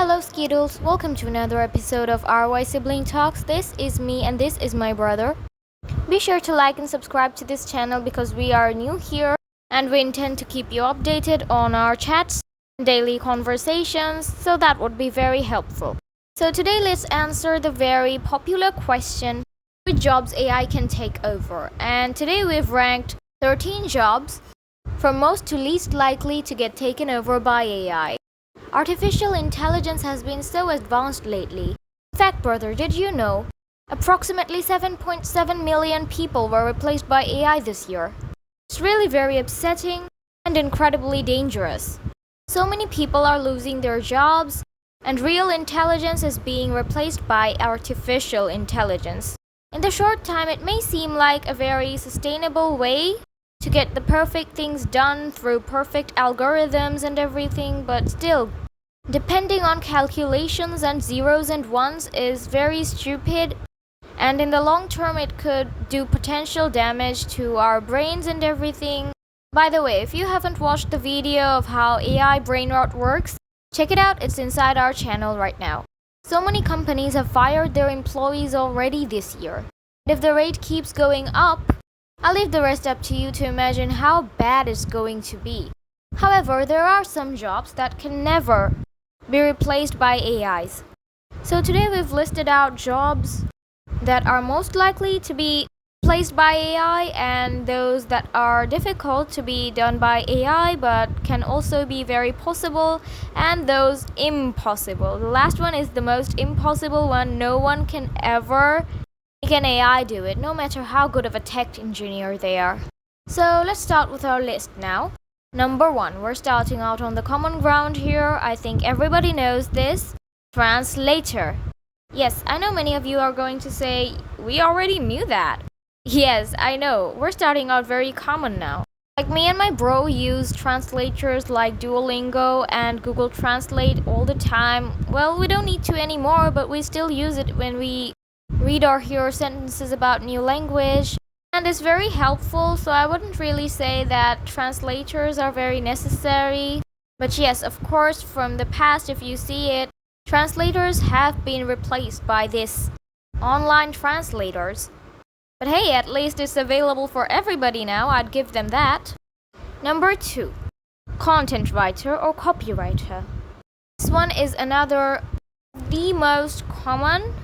Hello Skittles, welcome to another episode of RY Sibling Talks. This is me and this is my brother. Be sure to like and subscribe to this channel because we are new here and we intend to keep you updated on our chats, daily conversations, so that would be very helpful. So today let's answer the very popular question, which jobs AI can take over. And today we've ranked 13 jobs from most to least likely to get taken over by AI. Artificial intelligence has been so advanced lately. In fact, brother, did you know? Approximately 7.7 million people were replaced by AI this year. It's really very upsetting and incredibly dangerous. So many people are losing their jobs, and real intelligence is being replaced by artificial intelligence. In the short time, it may seem like a very sustainable way to get the perfect things done through perfect algorithms and everything, but still, depending on calculations and zeros and ones is very stupid, and in the long term it could do potential damage to our brains and everything. By the way, if you haven't watched the video of how AI brain rot works, check it out, it's inside our channel right now. So many companies have fired their employees already this year. If the rate keeps going up, I'll leave the rest up to you to imagine how bad it's going to be. However, there are some jobs that can never be replaced by AIs. So today we've listed out jobs that are most likely to be replaced by AI and those that are difficult to be done by AI but can also be very possible, and those impossible. The last one is the most impossible one. No one can ever make an AI do it, no matter how good of a tech engineer they are. So let's start with our list now. Number 1, we're starting out on the common ground here. I think everybody knows this. Translator. Yes, I know many of you are going to say, we already knew that. Yes, I know. We're starting out very common now. Like me and my bro use translators like Duolingo and Google Translate all the time. Well, we don't need to anymore, but we still use it when we read or hear sentences about new language. And it's very helpful, so I wouldn't really say that translators are very necessary. But yes, of course, from the past, if you see it, translators have been replaced by this online translators. But hey, at least it's available for everybody now, I'd give them that. Number 2, content writer or copywriter. This one is another, the most common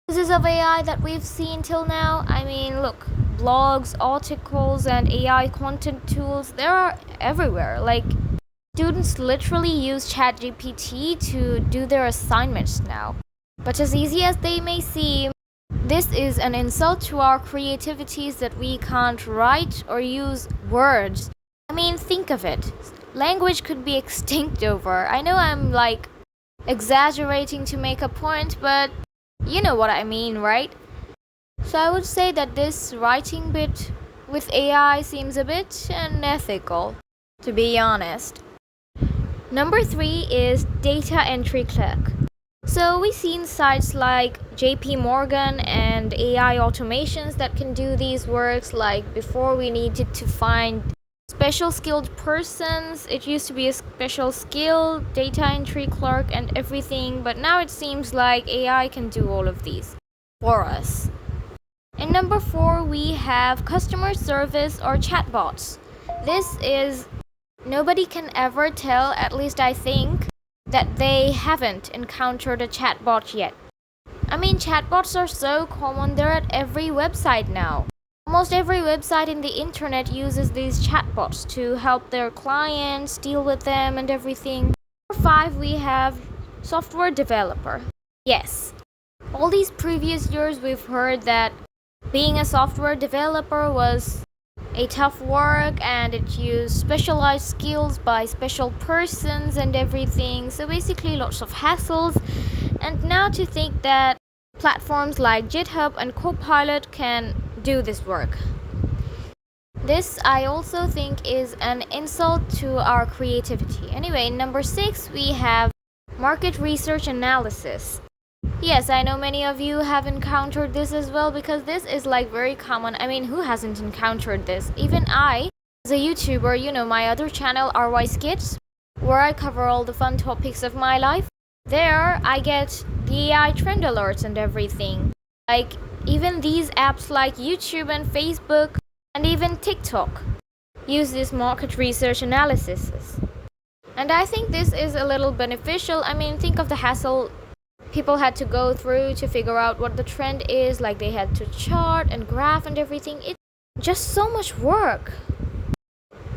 uses of AI that we've seen till now. I mean, look, blogs, articles, and AI content tools, they are everywhere. Like, students literally use ChatGPT to do their assignments now. But as easy as they may seem, this is an insult to our creativities that we can't write or use words. I mean, think of it. Language could be extinct over. I know I'm like exaggerating to make a point, but you know what I mean, right? So I would say that this writing bit with AI seems a bit unethical, to be honest. Number 3 is data entry clerk. So we've seen sites like JP Morgan and AI automations that can do these works. Like before we needed to find special skilled persons, it used to be a special skill, data entry clerk and everything, but now it seems like AI can do all of these for us. And number 4, we have customer service or chatbots. This is, nobody can ever tell, at least I think, that they haven't encountered a chatbot yet. I mean, chatbots are so common, they're at every website now. Almost every website in the internet uses these chatbots to help their clients deal with them and everything. Number 5, we have software developer. Yes, all these previous years we've heard that being a software developer was a tough work and it used specialized skills by special persons and everything. So basically lots of hassles. And now to think that platforms like GitHub and Copilot can do this work. This I also think is an insult to our creativity. Anyway, number 6, we have market research analysis. Yes, I know many of you have encountered this as well because this is like very common. I mean, who hasn't encountered this? Even I, as a YouTuber, you know, my other channel, RY Skits, where I cover all the fun topics of my life. There, I get the AI trend alerts and everything. Like, even these apps like YouTube and Facebook and even TikTok use this market research analysis. And I think this is a little beneficial. I mean, think of the hassle people had to go through to figure out what the trend is. Like, they had to chart and graph and everything. It's just so much work.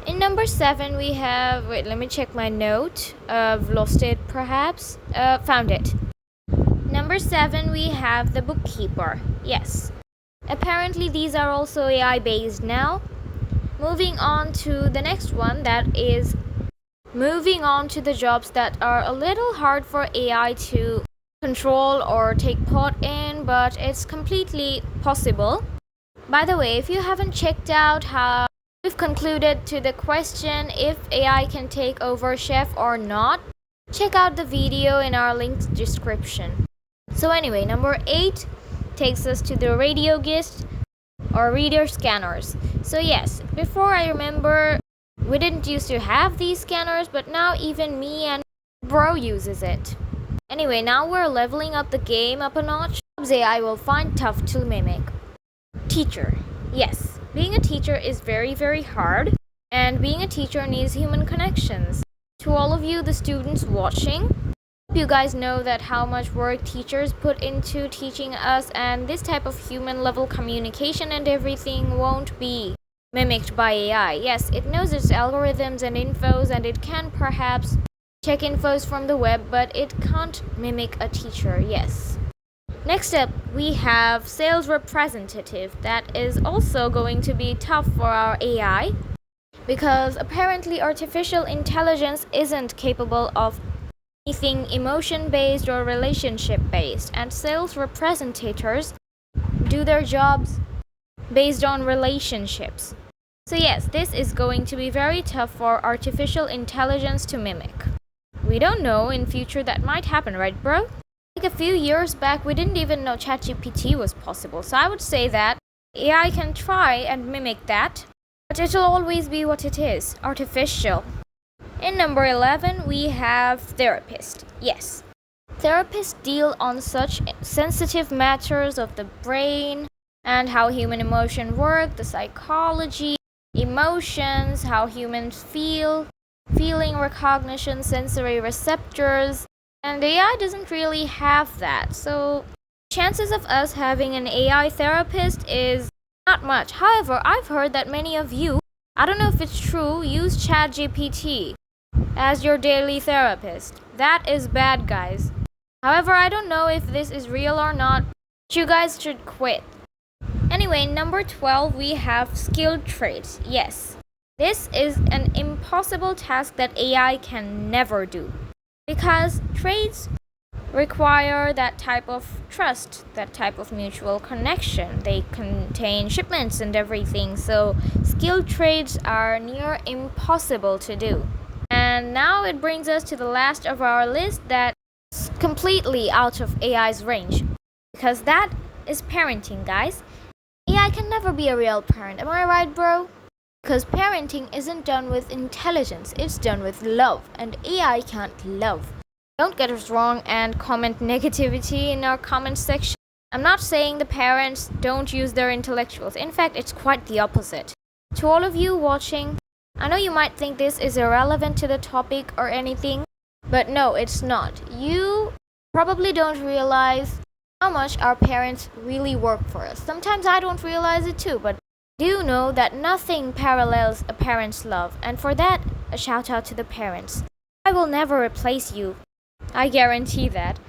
In number 7, we have. Wait, let me check my note. I've lost it perhaps. Found it. Number 7, we have the bookkeeper. Yes. Apparently, these are also AI based now. Moving on to the next one, that is moving on to the jobs that are a little hard for AI to control or take part in, but it's completely possible. By the way, if you haven't checked out how we've concluded to the question if AI can take over chef or not, check out the video in our linked description. So anyway, number 8 takes us to the radiologist or reader scanners. So yes, before I remember we didn't used to have these scanners, but now even me and bro uses it. Anyway, now we're leveling up the game up a notch. Jobs AI will find tough to mimic. Teacher. Yes, being a teacher is very hard, and being a teacher needs human connections. To all of you, the students watching, you guys know that how much work teachers put into teaching us, and this type of human level communication and everything won't be mimicked by AI. Yes, it knows its algorithms and infos, and it can perhaps check infos from the web, but it can't mimic a teacher. Yes. Next up, we have sales representative. That is also going to be tough for our AI because apparently artificial intelligence isn't capable of anything emotion-based or relationship-based, and sales representatives do their jobs based on relationships. So yes, this is going to be very tough for artificial intelligence to mimic. We don't know, in future that might happen, right bro? Like a few years back, we didn't even know ChatGPT was possible, so I would say that AI can try and mimic that, but it'll always be what it is, artificial. In number 11, we have therapist. Yes, therapists deal on such sensitive matters of the brain and how human emotion work, the psychology, emotions, how humans feel, feeling recognition, sensory receptors, and AI doesn't really have that. So chances of us having an AI therapist is not much. However, I've heard that many of you, I don't know if it's true, use ChatGPT as your daily therapist. That is bad, guys. However, I don't know if this is real or not. You guys should quit. Anyway, number 12, we have skilled trades. Yes, this is an impossible task that AI can never do, because trades require that type of trust, that type of mutual connection. They contain shipments and everything, so skilled trades are near impossible to do. And now it brings us to the last of our list that's completely out of AI's range, because that is parenting, guys. AI can never be a real parent, am I right, bro? Because parenting isn't done with intelligence, it's done with love, and AI can't love. Don't get us wrong and comment negativity in our comment section. I'm not saying the parents don't use their intellectuals. In fact, it's quite the opposite. To all of you watching, I know you might think this is irrelevant to the topic or anything, but no, it's not. You probably don't realize how much our parents really work for us. Sometimes I don't realize it too, but do know that nothing parallels a parent's love, and for that, a shout out to the parents. I will never replace you. I guarantee that.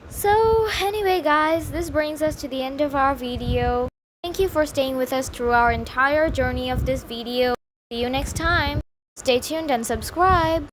So anyway guys, this brings us to the end of our video. Thank you for staying with us through our entire journey of this video. See you next time. Stay tuned and subscribe.